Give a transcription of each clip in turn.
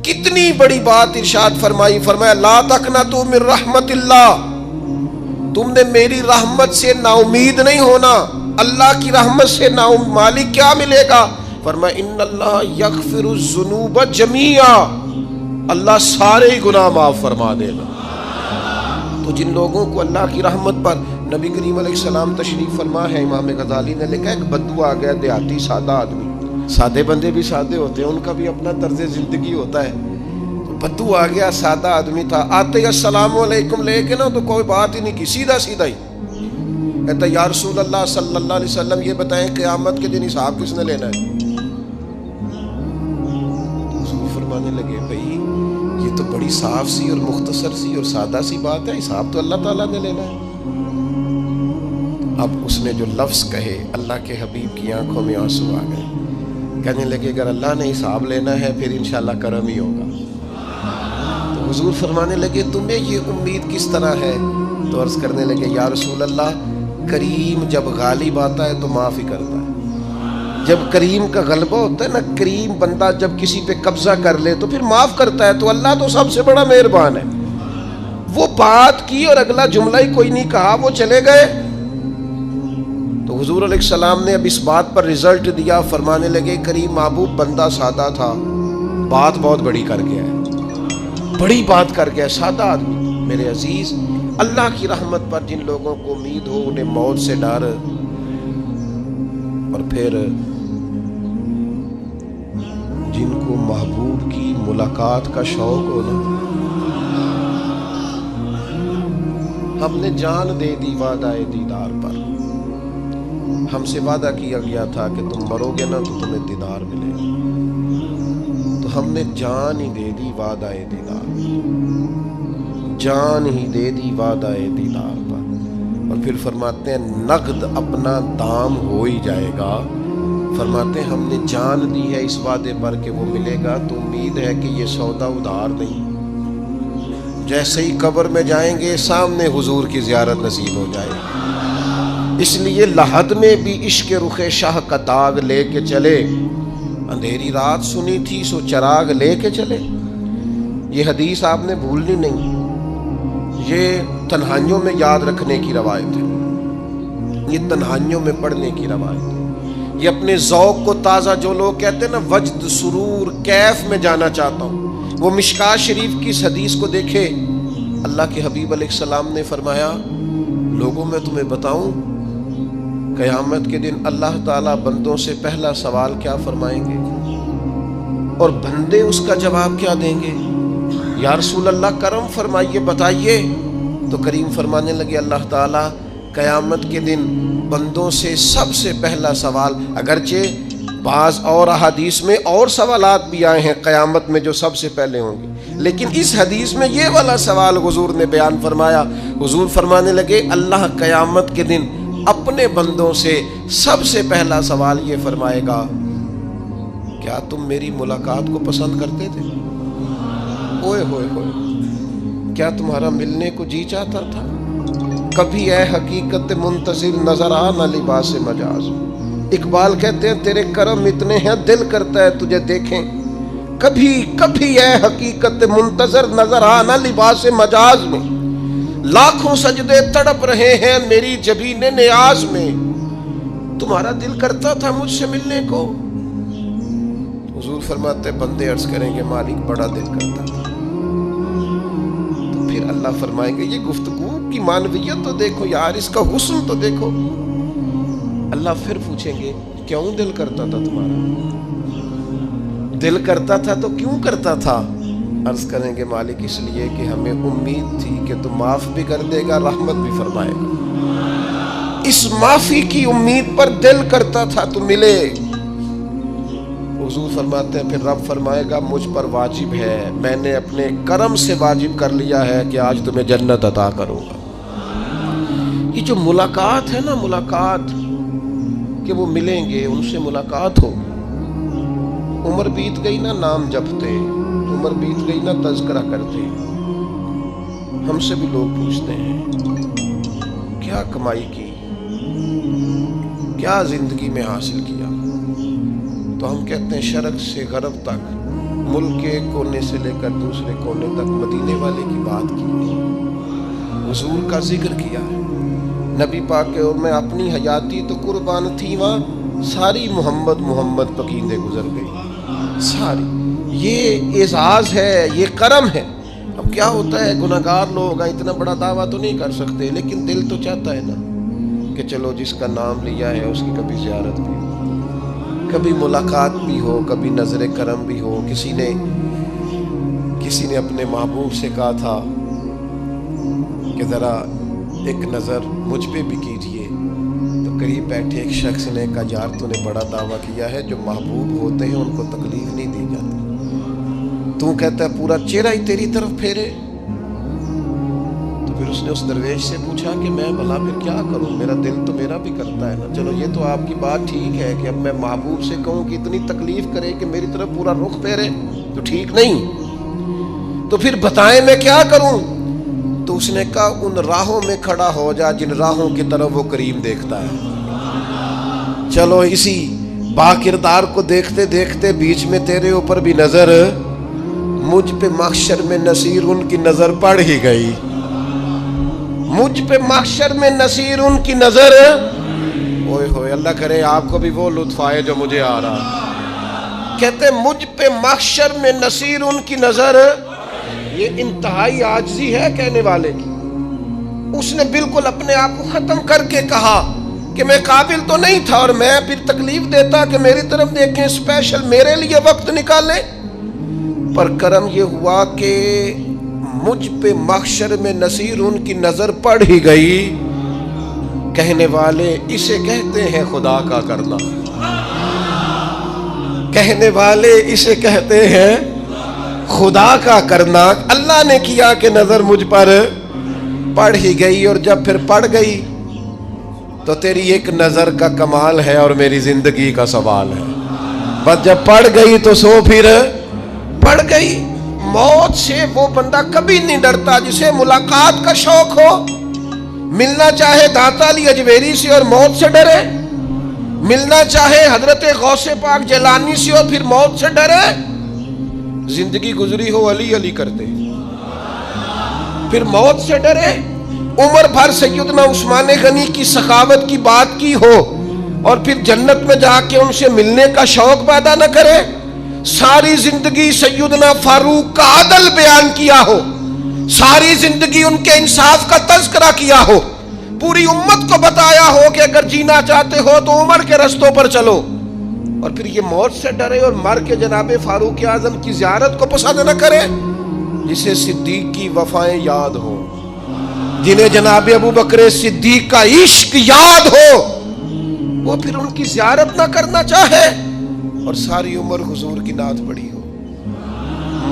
کتنی بڑی بات ارشاد فرمائی، فرمایا لا تقنطوا من رحمت اللہ، تم نے میری رحمت سے نا امید نہیں ہونا۔ اللہ کی رحمت سے نا مالک کیا ملے گا؟ فرمایا ان اللہ یغفر الذنوب جمیعا، اللہ سارے گناہ معاف فرما دے گا۔ تو جن لوگوں کو اللہ کی رحمت پر نبی کریم علیہ السلام تشریف فرما ہے، امام غزالی نے لکھا ایک بدو آ گیا، دیہاتی سادہ آدمی، سادے بندے بھی سادے ہوتے ہیں، ان کا بھی اپنا طرز زندگی ہوتا ہے۔ بدو آ گیا، سادہ آدمی تھا، آتے السلام علیکم لے کے نا تو کوئی بات ہی نہیں کی، سیدھا سیدھا ہی کہتا یا رسول اللہ صلی اللہ علیہ وسلم یہ بتائیں قیامت کے دن حساب کس نے لینا ہے؟ حضور فرمانے لگے بھائی یہ تو بڑی صاف سی اور مختصر سی اور سادہ سی بات ہے، حساب تو اللہ تعالیٰ نے لینا ہے۔ اب اس نے جو لفظ کہے اللہ کے حبیب کی آنکھوں میں آنسو آ گئے، کہنے لگے اگر اللہ نے حساب لینا ہے پھر انشاءاللہ کرم ہی ہوگا۔ تو حضور فرمانے لگے تمہیں یہ امید کس طرح ہے؟ تو عرض کرنے لگے یا رسول اللہ کریم جب غالب آتا ہے تو معاف ہی کرتا ہے، جب کریم کا غلبہ ہوتا ہے نا، کریم بندہ جب کسی پہ قبضہ کر لے تو پھر معاف کرتا ہے، تو اللہ تو سب سے بڑا مہربان ہے۔ وہ بات کی اور اگلا جملہ ہی کوئی نہیں کہا، وہ چلے گئے۔ تو حضور علیہ السلام نے اب اس بات پر رزلٹ دیا، فرمانے لگے کریم محبوب بندہ سادہ تھا، بات بہت بڑی کر گیا ہے، بڑی بات کر گیا، سادہ آدمی۔ میرے عزیز، اللہ کی رحمت پر جن لوگوں کو امید ہو، انہیں موت سے ڈر اور پھر جن کو محبوب کی ملاقات کا شوق ہو نا، ہم نے جان دے دی وعدہ دیدار پر، ہم سے وعدہ کیا گیا تھا کہ تم مرو گے نا تو تمہیں دیدار ملے گا، تو ہم نے جان ہی دے دی وعدہ دیدار، جان ہی دے دی وعدہ دیدار پر۔ اور پھر فرماتے ہیں نقد اپنا دام ہو ہی جائے گا، فرماتے ہیں ہم نے جان دی ہے اس وعدے پر کہ وہ ملے گا، تو امید ہے کہ یہ سودا ادھار نہیں۔ جیسے ہی قبر میں جائیں گے سامنے حضور کی زیارت نصیب ہو جائے گی۔ اس لیے لحد میں بھی عشق رخ شاہ کا داغ لے کے چلے، اندھیری رات سنی تھی سو چراغ لے کے چلے۔ یہ حدیث آپ نے بھولنی نہیں، یہ تنہائیوں میں یاد رکھنے کی روایت ہے، یہ تنہائیوں میں پڑھنے کی روایت ہے۔ یہ اپنے ذوق کو تازہ، جو لوگ کہتے ہیں نا وجد سرور کیف میں جانا چاہتا ہوں، وہ مشکات شریف کی اس حدیث کو دیکھے۔ اللہ کے حبیب علیہ السلام نے فرمایا لوگوں میں تمہیں بتاؤں قیامت کے دن اللہ تعالیٰ بندوں سے پہلا سوال کیا فرمائیں گے اور بندے اس کا جواب کیا دیں گے؟ یا رسول اللہ کرم فرمائیے، بتائیے۔ تو کریم فرمانے لگے اللہ تعالیٰ قیامت کے دن بندوں سے سب سے پہلا سوال، اگرچہ بعض اور احادیث میں اور سوالات بھی آئے ہیں قیامت میں جو سب سے پہلے ہوں گے، لیکن اس حدیث میں یہ والا سوال حضور نے بیان فرمایا۔ حضور فرمانے لگے اللہ قیامت کے دن اپنے بندوں سے سب سے پہلا سوال یہ فرمائے گا کیا تم میری ملاقات کو پسند کرتے تھے؟ اوئے ہوئے ہوئے، کیا تمہارا ملنے کو جی چاہتا تھا؟ کبھی اے حقیقت منتظر نظر آ نہ لباس مجاز۔ اقبال کہتے ہیں تیرے کرم اتنے ہیں دل کرتا ہے تجھے دیکھیں، کبھی کبھی اے حقیقت منتظر نظر آ نہ لباس مجاز میں، لاکھوں سجدے تڑپ رہے ہیں میری جبین نیاز میں، تمہارا دل کرتا تھا مجھ سے ملنے کو؟ حضور فرماتے بندے عرض کریں گے مالک بڑا دل کرتا تھا۔ تو پھر اللہ فرمائیں گے یہ گفتگو کی معنویت تو دیکھو یار، اس کا حسن تو دیکھو۔ اللہ پھر پوچھیں گے کیوں دل کرتا تھا تمہارا؟ دل کرتا تھا تو کیوں کرتا تھا؟ عرض کریں گے مالک اس لیے کہ ہمیں امید تھی کہ تو معاف بھی کر دے گا، رحمت بھی فرمائے گا، اس معافی کی امید پر دل کرتا تھا تو ملے۔ حضور فرماتے ہیں پھر رب فرمائے گا مجھ پر واجب ہے، میں نے اپنے کرم سے واجب کر لیا ہے کہ آج تمہیں جنت عطا کروں گا۔ یہ جو ملاقات ہے نا، ملاقات کہ وہ ملیں گے، ان سے ملاقات ہو۔ عمر بیت گئی نا نام جپتے، عمر بیت گئی نا تذکرہ کرتے، ہم سے بھی لوگ پوچھتے ہیں کیا کمائی کی، کیا زندگی میں حاصل کیا، تو ہم کہتے ہیں شرق سے غرب تک ملک کے کونے سے لے کر دوسرے کونے تک مدینے والے کی بات کی، حضور کا ذکر کیا ہے۔ نبی پاک کے میں اپنی حیاتی تو قربان تھی، وہاں ساری محمد محمد پکیندے گزر گئی ساری۔ یہ اعزاز ہے، یہ کرم ہے۔ اب کیا ہوتا ہے، گناہگار لوگ اتنا بڑا دعویٰ تو نہیں کر سکتے، لیکن دل تو چاہتا ہے نا کہ چلو جس کا نام لیا ہے اس کی کبھی زیارت بھی ہو، کبھی ملاقات بھی ہو، کبھی نظر کرم بھی ہو۔ کسی نے اپنے محبوب سے کہا تھا کہ ذرا ایک نظر مجھ پہ بھی کیجئے، تو قریب بیٹھے ایک شخص نے کہا یار تو نے بڑا دعویٰ کیا ہے، جو محبوب ہوتے ہیں ان کو تکلیف نہیں دی جاتی، تو کہتا ہے پورا چہرہ ہی تیری طرف پھیرے۔ تو پھر اس نے اس درویش سے پوچھا کہ میں بھلا پھر کیا کروں، میرا دل تو میرا بھی کرتا ہے نا۔ چلو یہ تو آپ کی بات ٹھیک ہے کہ اب میں محبوب سے کہوں کہ اتنی تکلیف کرے کہ میری طرف پورا رخ پھیرے تو ٹھیک نہیں، تو پھر بتائیں میں کیا کروں؟ تو اس نے کہا ان راہوں میں کھڑا ہو جا جن راہوں کی طرف وہ کریم دیکھتا ہے۔ چلو اسی با کردار کو دیکھتے دیکھتے بیچ میں تیرے اوپر بھی نظر، مجھ پہ محشر میں نصیر ان کی نظر پڑ ہی گئی، مجھ پہ محشر میں نصیر ان کی نظر۔ اوئے ہوئے، اللہ کرے آپ کو بھی وہ لطف آئے جو مجھے آ رہا۔ کہتے مجھ پہ محشر میں نصیر ان کی نظر، یہ انتہائی عاجزی ہے کہنے والے کی۔ اس نے بالکل اپنے آپ کو ختم کر کے کہا کہ میں قابل تو نہیں تھا، اور میں پھر تکلیف دیتا کہ میری طرف دیکھیں، اسپیشل میرے لیے وقت نکالیں۔ پر کرم یہ ہوا کہ مجھ پہ محشر میں نصیر ان کی نظر پڑ ہی گئی۔ کہنے والے اسے کہتے ہیں خدا کا کرنا، کہنے والے اسے کہتے ہیں خدا کا کرنا۔ اللہ نے کیا کہ نظر مجھ پر پڑ ہی گئی، اور جب پھر پڑ گئی تو تیری ایک نظر کا کمال ہے اور میری زندگی کا سوال ہے۔ بس جب پڑ گئی تو سو پھر پڑ گئی۔ موت سے وہ بندہ کبھی نہیں ڈرتا جسے ملاقات کا شوق ہو، ملنا چاہے داتا علی اجویری سے اور موت سے ڈرے، ملنا چاہے حضرت غوث پاک جیلانی سے اور پھر موت سے ڈرے۔ زندگی گزری ہو علی علی کرتے پھر موت سے ڈرے، عمر بھر سیدنا عثمان غنی کی سخاوت کی بات کی ہو اور پھر جنت میں جا کے ان سے ملنے کا شوق پیدا نہ کرے، ساری زندگی سیدنا فاروق کا عدل بیان کیا ہو، ساری زندگی ان کے انصاف کا تذکرہ کیا ہو، پوری امت کو بتایا ہو کہ اگر جینا چاہتے ہو تو عمر کے رستوں پر چلو، اور پھر یہ موت سے ڈرے اور مر کے جناب فاروق اعظم کی زیارت کو پسند نہ کرے۔ جسے صدیق کی وفائیں یاد ہو، جنہیں جناب ابو بکر صدیق کا عشق یاد ہو، وہ پھر ان کی زیارت نہ کرنا چاہے اور ساری عمر حضور کی نعت پڑھی ہو۔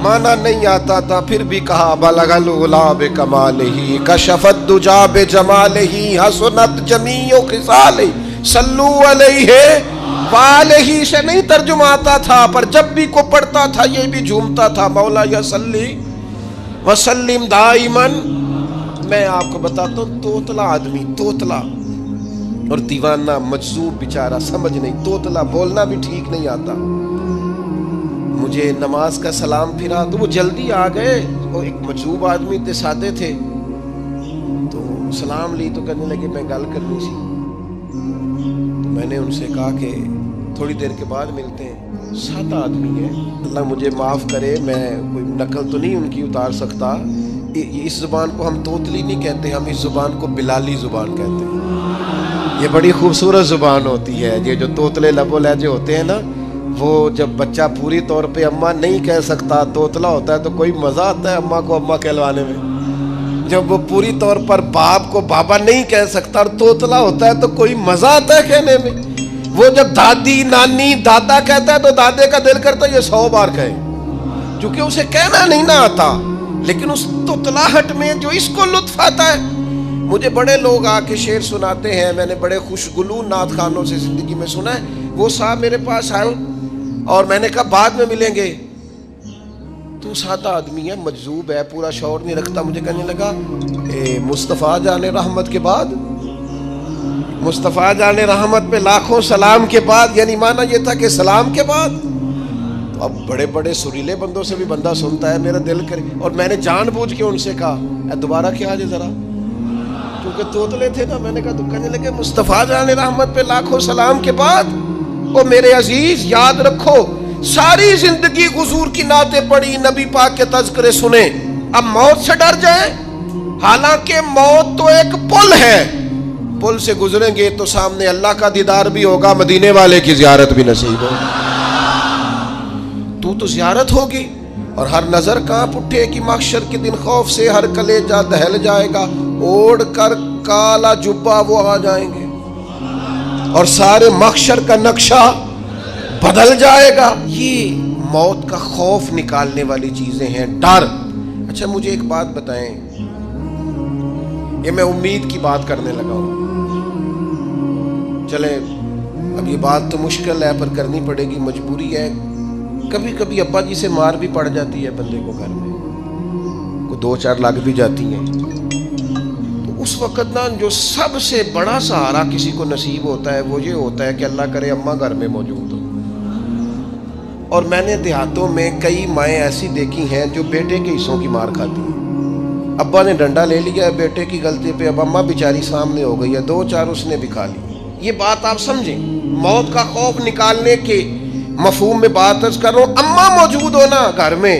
مانا نہیں آتا تھا پھر بھی کہا بلغ العلا بکمالہ کشف الدجا بجمالہ حسنت جمیع خصالہ صلو علیہ والہ سے نہیں ترجمہ آتا تھا، پر جب بھی کو پڑھتا تھا یہ بھی جھومتا تھا مولا یا صلی وسلم دائماً۔ میں آپ کو بتاتا ہوں، توتلا آدمی، توتلا اور دیوانہ مجذوب بیچارہ، سمجھ نہیں، توتلا بولنا بھی ٹھیک نہیں آتا۔ مجھے نماز کا سلام پھرا تو وہ جلدی آ گئے، وہ ایک مجذوب آدمی تھے، سادے تھے، تو سلام لی تو کہنے لگے میں گل کرنی سی۔ تو میں نے ان سے کہا کہ تھوڑی دیر کے بعد ملتے ہیں۔ سادہ آدمی ہے، اللہ مجھے معاف کرے، میں کوئی نقل تو نہیں ان کی اتار سکتا۔ اس زبان کو ہم توتلی نہیں کہتے، ہم اس زبان کو بلالی زبان کہتے ہیں۔ یہ بڑی خوبصورت زبان ہوتی ہے، یہ جو توتلے لب و لہجے ہوتے ہیں نا، وہ جب بچہ پوری طور پہ اماں نہیں کہہ سکتا، توتلا ہوتا ہے تو کوئی مزہ آتا ہے اماں کو اماں کہلوانے میں۔ جب وہ پوری طور پر باپ کو بابا نہیں کہہ سکتا اور توتلا ہوتا ہے تو کوئی مزہ آتا ہے کہنے میں۔ وہ جب دادی نانی دادا کہتا ہے تو دادے کا دل کرتا ہے یہ 100 بار کہے، چونکہ اسے کہنا نہیں نہ آتا، لیکن اس توتلاہٹ میں جو اس کو لطف آتا ہے۔ مجھے بڑے لوگ آ کے شعر سناتے ہیں، میں نے بڑے خوشگلو نعت خانوں سے زندگی میں سنا ہے۔ وہ صاحب میرے پاس آئے اور میں نے کہا بعد میں ملیں گے، تو سادہ آدمی ہے، مجذوب ہے، پورا شعور نہیں رکھتا۔ مجھے کہنے لگا مصطفیٰ جان رحمت کے بعد، مصطفیٰ جان رحمت پہ لاکھوں سلام کے بعد، یعنی معنی یہ تھا کہ سلام کے بعد۔ تو اب بڑے بڑے سریلے بندوں سے بھی بندہ سنتا ہے میرا دل کرے، اور میں نے جان بوجھ کے ان سے کہا دوبارہ کیا جائے ذرا، کیونکہ توتلے تھے نا. میں نے کہا تو کہنے لگے مصطفیٰ جان رحمت پہ لاکھوں سلام کے بعد وہ میرے عزیز یاد رکھو ساری زندگی حضور کی نعتیں پڑھی، نبی پاک کے تذکرے سنے، اب موت سے ڈر جائیں؟ حالانکہ موت تو ایک پل ہے، پل سے گزریں گے تو سامنے اللہ کا دیدار بھی ہوگا، مدینے والے کی زیارت بھی نصیب ہوگی. تو زیارت ہوگی اور ہر نظر کانپ اٹھے کہ محشر کے دن خوف سے ہر کلیجہ دہل جائے گا، اوڑھ کر کالا جبہ وہ آ جائیں گے اور سارے محشر کا نقشہ بدل جائے گا. یہ موت کا خوف نکالنے والی چیزیں ہیں، ڈر. اچھا مجھے ایک بات بتائیں، یہ میں امید کی بات کرنے لگا ہوں، چلیں اب یہ بات تو مشکل ہے پر کرنی پڑے گی، مجبوری ہے. کبھی کبھی ابا جی سے مار بھی پڑ جاتی ہے بندے کو، گھر میں کوئی 2-4 لگ بھی جاتی ہیں، تو اس وقت نا جو سب سے بڑا سہارا کسی کو نصیب ہوتا ہے وہ یہ ہوتا ہے کہ اللہ کرے اماں گھر میں موجود ہو. اور میں نے دیہاتوں میں کئی مائیں ایسی دیکھی ہیں جو بیٹے کے حصوں کی مار کھاتی ہیں. ابا نے ڈنڈا لے لیا ہے بیٹے کی غلطی پہ، اب اماں بیچاری سامنے ہو گئی ہے، 2-4 اس نے بھی کھا لی. یہ بات آپ سمجھیں، موت کا خوف نکالنے کے مفہوم میں بات عرض کر رہا ہوں. اماں موجود ہونا گھر میں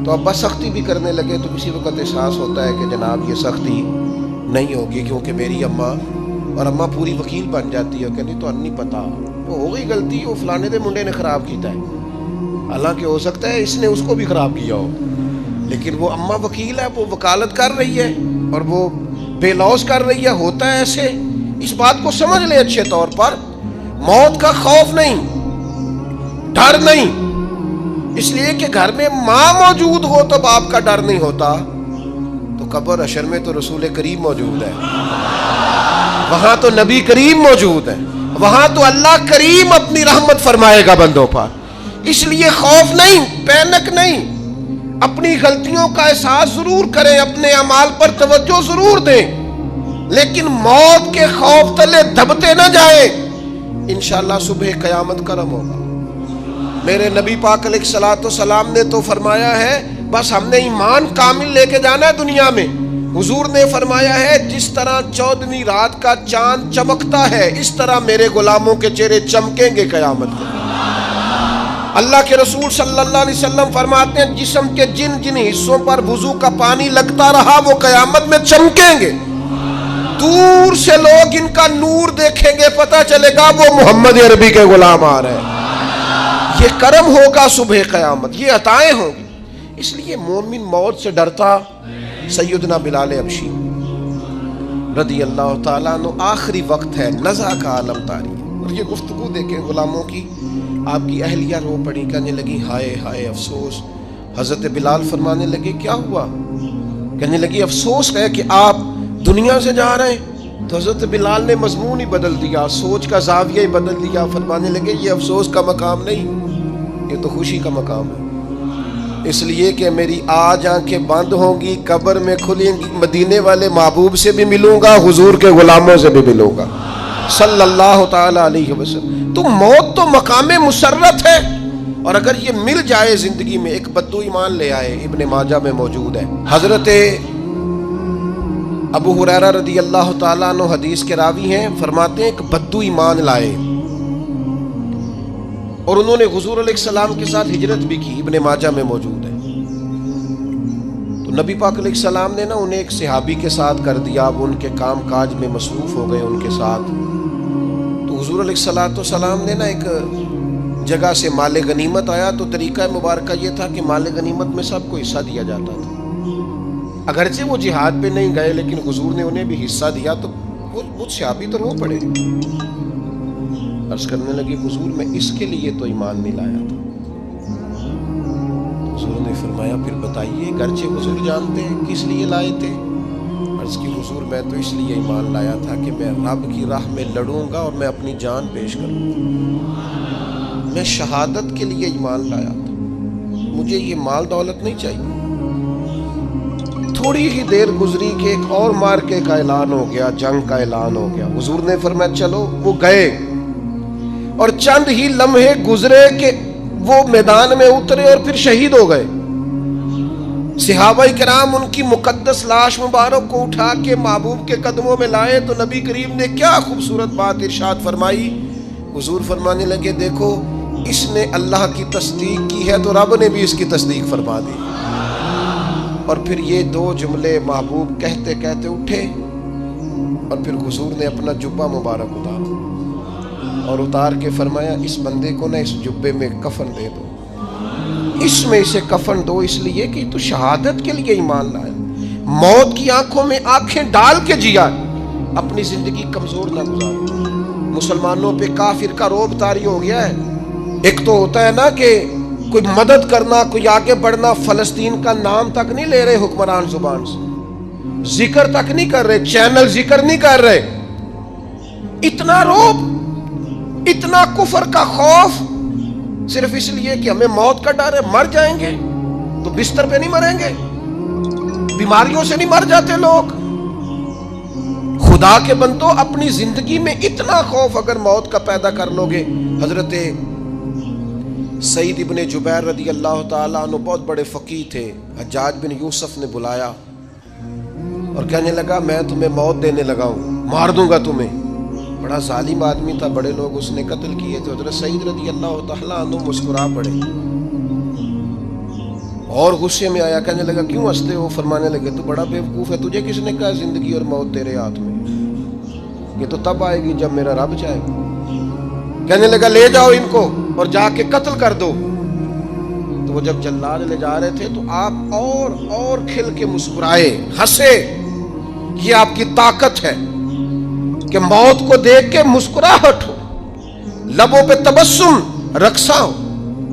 تو ابا سختی بھی کرنے لگے تو کسی وقت احساس ہوتا ہے کہ جناب یہ سختی نہیں ہوگی کیونکہ میری اماں، اور اماں پوری وکیل بن جاتی ہے، کہنی تو نہیں پتا وہ ہو گئی غلطی، وہ فلانے دے منڈے نے خراب کیتا ہے، حالانکہ ہو سکتا ہے اس نے اس کو بھی خراب کیا ہو، لیکن وہ اماں وکیل ہے، وہ وکالت کر رہی ہے اور وہ بے لوث کر رہی ہے. ہوتا ہے ایسے، اس بات کو سمجھ لیں اچھے طور پر. موت کا خوف نہیں، ڈر نہیں، اس لیے کہ گھر میں ماں موجود ہو تو باپ کا ڈر نہیں ہوتا. تو قبر حشر میں تو رسول کریم موجود ہے، وہاں تو نبی کریم موجود ہے، وہاں تو اللہ کریم اپنی رحمت فرمائے گا بندوں پر. اس لیے خوف نہیں، پینک نہیں، اپنی غلطیوں کا احساس ضرور کریں، اپنے اعمال پر توجہ ضرور دیں، لیکن موت کے خوف تلے دبتے نہ جائیں. انشاءاللہ صبح قیامت کرم ہوگا. میرے نبی پاک علیہ الصلوۃ والسلام نے تو فرمایا ہے بس ہم نے ایمان کامل لے کے جانا ہے دنیا میں. حضور نے فرمایا ہے جس طرح 14ویں رات کا چاند چمکتا ہے اس طرح میرے غلاموں کے چہرے چمکیں گے قیامت میں. اللہ کے رسول صلی اللہ علیہ وسلم فرماتے ہیں جسم کے جن جن حصوں پر وضو کا پانی لگتا رہا وہ قیامت میں چمکیں گے. دور سے لوگ ان کا نور دیکھیں گے، پتہ چلے گا وہ محمد عربی کے غلام آ رہے ہیں. یہ کرم ہوگا صبح قیامت، یہ عطائیں ہوں گی. اس لیے مومن موت سے ڈرتا. سیدنا بلال حبشی رضی اللہ تعالیٰ عنہ، آخری وقت ہے، نزع کا عالم طاری ہے، اور یہ گفتگو دیکھیں غلاموں کی. آپ کی اہلیہ رو پڑی، کہنے لگی ہائے ہائے افسوس. حضرت بلال فرمانے لگے کیا ہوا؟ کہنے لگی افسوس ہے کہ آپ دنیا سے جا رہے ہیں. تو حضرت بلال نے مضمون ہی بدل دیا، سوچ کا زاویہ ہی بدل دیا. فرمانے لگے یہ افسوس کا مقام نہیں، یہ تو خوشی کا مقام ہے. اس لیے کہ میری آج آنکھیں بند ہوں گی، قبر میں کھلیں گی، مدینے والے محبوب سے بھی ملوں گا، حضور کے غلاموں سے بھی ملوں گا صلی اللہ تعالی علیہ وسلم. تو موت تو مقام مسرت ہے، اور اگر یہ مل جائے زندگی میں. ایک بدو ایمان لے آئے، ابن ماجہ میں موجود ہے. حضرت ابو ہریرہ رضی اللہ تعالیٰ عنہ حدیث کے راوی ہیں، فرماتے ہیں ایک بدو ایمان لائے اور انہوں نے حضور علیہ السلام کے ساتھ ہجرت بھی کی. ابن ماجہ میں موجود ہے. تو نبی پاک علیہ السلام نے نا انہیں ایک صحابی کے ساتھ کر دیا، اب ان کے کام کاج میں مصروف ہو گئے ان کے ساتھ. تو حضور علیہ السلام نے نا ایک جگہ سے مال غنیمت آیا، تو طریقہ مبارکہ یہ تھا کہ مال غنیمت میں سب کو حصہ دیا جاتا تھا. اگرچہ وہ جہاد پہ نہیں گئے لیکن حضور نے انہیں بھی حصہ دیا. تو وہ صحابی تو رو پڑے، عرض کرنے لگی حضور میں اس کے لیے تو ایمان نہیں لایا تھا. حضور نے فرمایا پھر بتائیے، گرچہ حضور جانتے ہیں کس لیے لائے تھے. عرض کی حضور میں تو اس لیے ایمان لایا تھا کہ میں رب کی راہ میں لڑوں گا اور میں اپنی جان پیش کروں گا. میں شہادت کے لیے ایمان لایا تھا، مجھے یہ مال دولت نہیں چاہیے. تھوڑی ہی دیر گزری کہ ایک اور مارکے کا اعلان ہو گیا، جنگ کا اعلان ہو گیا. حضور نے فرمایا چلو. وہ گئے اور چند ہی لمحے گزرے کہ وہ میدان میں اترے اور پھر شہید ہو گئے. صحابہ کرام ان کی مقدس لاش مبارک کو اٹھا کے محبوب کے قدموں میں لائے تو نبی کریم نے کیا خوبصورت بات ارشاد فرمائی. حضور فرمانے لگے دیکھو اس نے اللہ کی تصدیق کی ہے تو رب نے بھی اس کی تصدیق فرما دی. اور پھر یہ دو جملے محبوب کہتے کہتے اٹھے اور پھر حضور نے اپنا جبہ مبارک اتارا اور اتار کے فرمایا اس بندے کو نہ اس جبے میں کفن دے دو, اس میں اسے کفن دو, اس لیے کہ تو شہادت کے لیے ایمان لایا, موت کی آنکھوں میں آنکھیں ڈال کے جیا, اپنی زندگی کمزور نہ گزار. مسلمانوں پہ کافر کا رعب طاری ہو گیا ہے. ایک تو ہوتا ہے نا کہ کوئی مدد کرنا, کوئی آگے بڑھنا, فلسطین کا نام تک نہیں لے رہے حکمران زبان سے, ذکر تک نہیں کر رہے, چینل ذکر نہیں کر رہے. اتنا رعب, اتنا کفر کا خوف, صرف اس لیے کہ ہمیں موت کا ڈر ہے. مر جائیں گے تو بستر پہ نہیں مریں گے, بیماریوں سے نہیں مر جاتے لوگ. خدا کے بندو اپنی زندگی میں اتنا خوف اگر موت کا پیدا کر لو گے. حضرت سعید ابن جبیر رضی اللہ تعالیٰ عنہ بہت بڑے فقیہ تھے. حجاج بن یوسف نے بلایا اور کہنے لگا میں تمہیں موت دینے لگا ہوں, مار دوں گا تمہیں. بڑا ظالم آدمی تھا, بڑے لوگ اس نے قتل کیے تھے. حضرت سعید رضی اللہ تعالیٰ عنہ مسکرا پڑے اور غصے میں آیا, کہنے لگا کیوں ہنستے ہو؟ فرمانے لگے تو بڑا بیوقوف ہے, تجھے کس نے کہا زندگی اور موت تیرے ہاتھ میں, یہ تو تب آئے گی جب میرا رب چاہے گا. کہنے لگا لے جاؤ ان کو اور جا کے قتل کر دو. تو وہ جب جلاد لے جا رہے تھے تو آپ اور کھل کے مسکرائے, ہنسے. یہ آپ کی طاقت ہے کہ موت کو دیکھ کے مسکراہٹ ہو, لبوں پہ تبسم رقصہ ہو,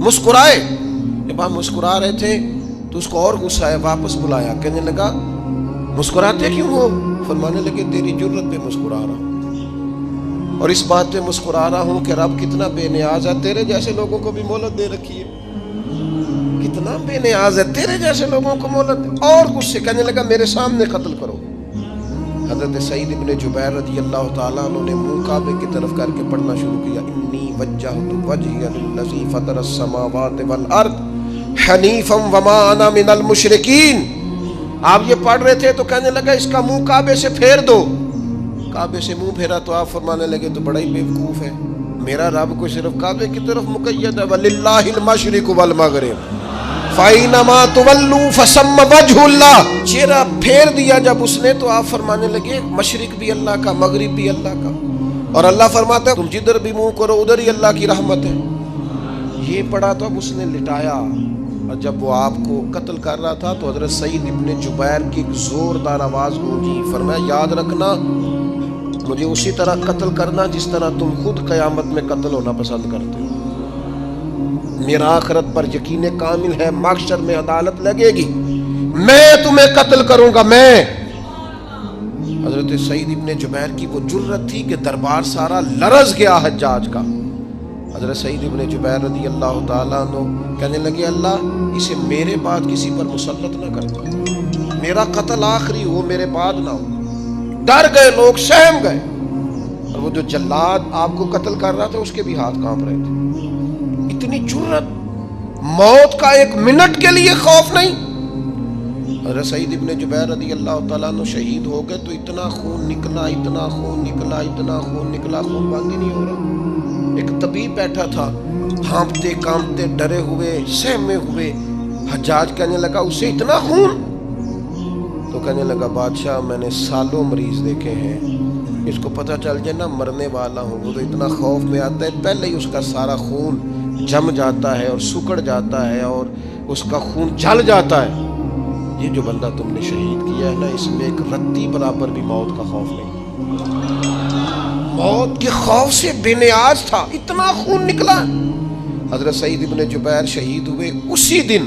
مسکرائے. جب آپ مسکرا رہے تھے تو اس کو اور غصہ آیا, واپس بلایا. کہنے لگا مسکراتے کیوں ہو؟ فرمانے لگے تیری جرت پہ مسکرا رہا ہوں اور اس بات پہ مسکرا رہا ہوں کہ رب کتنا بے نیاز ہے, تیرے جیسے لوگوں کو بھی مہلت دے رکھی ہے. کتنا بے نیاز ہے, تیرے جیسے لوگوں کو مہلت دے. اور غصے, کہنے لگا میرے سامنے قتل کرو. حضرت سعید ابن جبیر رضی اللہ تعالیٰ عنہ نے منہ کعبے کی طرف کر کے پڑھنا شروع کیا, انی وجہت وجہی للذی فطر السماوات والارض حنیفا وما انا من المشرکین. آپ یہ پڑھ رہے تھے تو کہنے لگا اس کا منہ کعبے سے پھیر دو. کعبے سے منہ پھیرا تو آپ فرمانے لگے تو بڑا ہی بیوقوف ہے, میرا رب کو صرف کعبے کی طرف مقید ہے, وَلِلَّهِ الْمَشْرِقُ وَالْمَغْرِبُ فَأَيْنَمَا تُوَلُّوا فَثَمَّ وَجْهُ اللَّهِ. چہرہ پھیر دیا جب اس نے تو آپ فرمانے لگے مشرق بھی اللہ کا, مغرب بھی اللہ کا. اور اللہ فرماتا ہے تم جدھر بھی منہ کرو ادھر ہی اللہ کی رحمت ہے. یہ پڑھا تو اب اس نے لٹایا, اور جب وہ آپ کو قتل کر رہا تھا تو حضرت سعید ابن جبیر کی ایک زوردار آواز گونجی. فرمایا یاد رکھنا مجھے اسی طرح قتل کرنا جس طرح تم خود قیامت میں قتل ہونا پسند کرتے ہو. میرا آخرت پر یقین کامل ہے, محشر میں عدالت لگے گی, میں تمہیں قتل کروں گا میں. حضرت سعید ابن جبیر کی وہ جرت تھی کہ دربار سارا لرز گیا حجاج کا. حضرت سعید ابن جبیر رضی اللہ تعالیٰ عنہ کہنے لگے اللہ اسے میرے بعد کسی پر مسلط نہ کرنا, میرا قتل آخری ہو, میرے بعد نہ ہو. ڈر گئے لوگ, سہم گئے. اور وہ جو جلاد آپ کو قتل کر رہا تھا اس کے بھی ہاتھ کانپ رہے تھے. اتنی جرت, موت کا ایک منٹ کے لیے خوف نہیں. حضرت سعید ابن جبیر رضی اللہ تعالیٰ عنہ شہید ہو گئے تو اتنا خون نکلا, اتنا خون نکلا, اتنا خون نکلا, خون بند ہی نہیں ہو رہا. ایک طبیب بیٹھا تھا, ہانپتے کانپتے ڈرے ہوئے سہمے ہوئے. حجاج کہنے لگا اسے اتنا خون؟ تو کہنے لگا بادشاہ میں نے سالوں مریض دیکھے ہیں, اس کو پتہ چل جائے نا مرنے والا ہوں وہ تو اتنا خوف میں آتا ہے, پہلے ہی اس کا سارا خون جم جاتا ہے اور سکڑ جاتا ہے اور اس کا خون جل جاتا ہے. یہ جو بندہ تم نے شہید کیا ہے نا اس میں ایک رتی برابر بھی موت کا خوف نہیں, موت کے خوف سے بے نیاز تھا, اتنا خون نکلا. حضرت سعید ابن جبیر شہید ہوئے اسی دن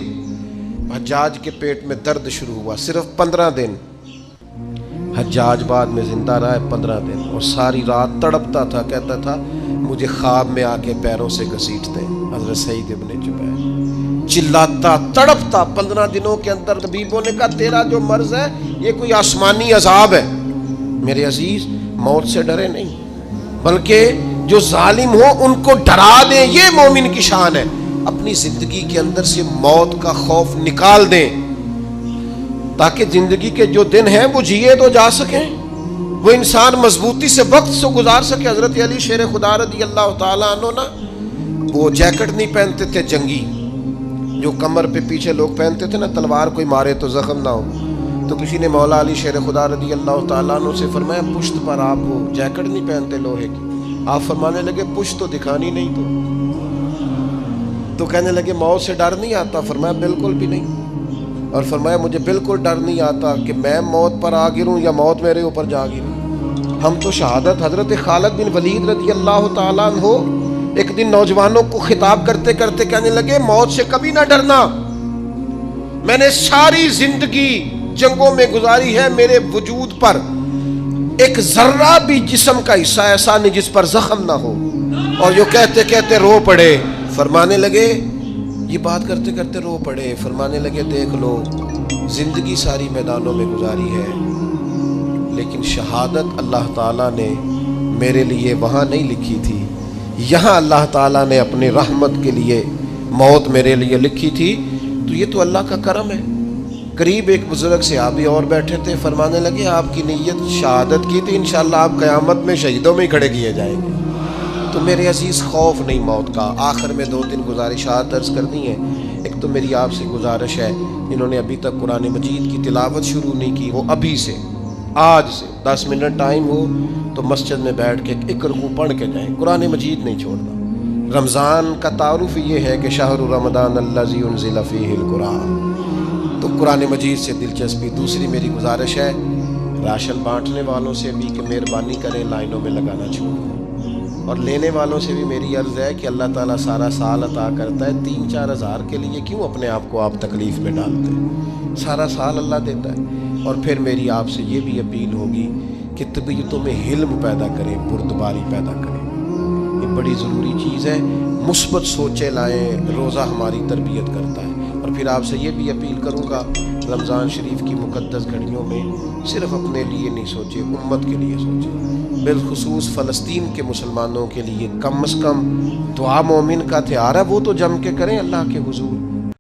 حجاج کے پیٹ میں درد شروع ہوا, صرف 15 دن. حجاج بعد میں زندہ رہا ہے 15 دن اور ساری رات تڑپتا تھا, کہتا تھا مجھے خواب میں آ کے پیروں سے گھسیٹتے ہیں. حضرت سعید ابن جبیر چلاتا تڑپتا 15 دنوں کے اندر. طبیبوں نے کہا تیرا جو مرض ہے یہ کوئی آسمانی عذاب ہے. میرے عزیز موت سے ڈرے نہیں بلکہ جو ظالم ہو ان کو ڈرا دیں, یہ مومن کی شان ہے. اپنی زندگی کے اندر سے موت کا خوف نکال دیں، تاکہ زندگی کے جو دن ہیں وہ جیے تو جا سکیں، وہ انسان مضبوطی سے وقت سے گزار سکے۔ حضرت علی شیر خدا رضی اللہ تعالیٰ عنہ نا وہ جیکٹ نہیں پہنتے تھے جنگی، جو کمر پہ پیچھے لوگ پہنتے تھے نا، تلوار کوئی مارے تو زخم نہ ہو۔ تو کسی نے مولا علی شیر خدا رضی اللہ تعالیٰ عنہ سے فرمایا پشت پر آپ وہ جیکٹ نہیں پہنتے لوہے کی؟ آپ فرمانے لگے پشت تو دکھانی نہیں تو کہنے لگے موت سے ڈر نہیں آتا؟ فرمایا بالکل بھی نہیں، اور فرمایا مجھے بالکل ڈر نہیں آتا کہ میں موت پر آ گروں یا موت میرے اوپر جا گرے۔ ہم تو شہادت حضرت خالد بن ولید رضی اللہ تعالیٰ عنہ ایک دن نوجوانوں کو خطاب کرتے کرتے کہنے لگے موت سے کبھی نہ ڈرنا، میں نے ساری زندگی جنگوں میں گزاری ہے، میرے وجود پر ایک ذرہ بھی جسم کا حصہ ایسا نہیں جس پر زخم نہ ہو۔ اور جو کہتے کہتے رو پڑے، فرمانے لگے یہ بات کرتے کرتے رو پڑے، فرمانے لگے دیکھ لو زندگی ساری میدانوں میں گزاری ہے، لیکن شہادت اللہ تعالیٰ نے میرے لیے وہاں نہیں لکھی تھی، یہاں اللہ تعالیٰ نے اپنی رحمت کے لیے موت میرے لیے لکھی تھی۔ تو یہ تو اللہ کا کرم ہے۔ قریب ایک بزرگ صحابی اور بیٹھے تھے، فرمانے لگے آپ کی نیت شہادت کی تھی، انشاءاللہ آپ قیامت میں شہیدوں میں ہی کھڑے کیے جائیں گے۔ تو میرے عزیز خوف نہیں موت کا۔ آخر میں 2-3 گزارشات عرض کرنی ہے۔ ایک تو میری آپ سے گزارش ہے، جنہوں نے ابھی تک قرآن مجید کی تلاوت شروع نہیں کی، وہ ابھی سے آج سے 10 منٹ ٹائم ہو تو مسجد میں بیٹھ کے ایک رکوع پڑھ کے جائیں، قرآن مجید نہیں چھوڑنا۔ رمضان کا تعارف یہ ہے کہ شہر رمضان الذی انزل فیہ القرآن، تو قرآن مجید سے دلچسپی۔ دوسری میری گزارش ہے راشن بانٹنے والوں سے بھی کہ مہربانی کریں لائنوں میں لگانا چھوڑیں، اور لینے والوں سے بھی میری عرض ہے کہ اللہ تعالیٰ سارا سال عطا کرتا ہے، 3-4 ہزار کے لیے کیوں اپنے آپ کو آپ تکلیف میں ڈالتے ہیں؟ سارا سال اللہ دیتا ہے۔ اور پھر میری آپ سے یہ بھی اپیل ہوگی کہ طبیعتوں میں حلم پیدا کریں، بردباری پیدا کریں، یہ بڑی ضروری چیز ہے۔ مثبت سوچیں لائیں، روزہ ہماری تربیت کرتا ہے۔ اور پھر آپ سے یہ بھی اپیل کروں گا رمضان شریف کی مقدس گھڑیوں میں صرف اپنے لیے نہیں سوچے، امت کے لیے سوچیں، بالخصوص فلسطین کے مسلمانوں کے لیے کم از کم دعا مومن کا ہتھیار ہے، وہ تو جم کے کریں اللہ کے حضور۔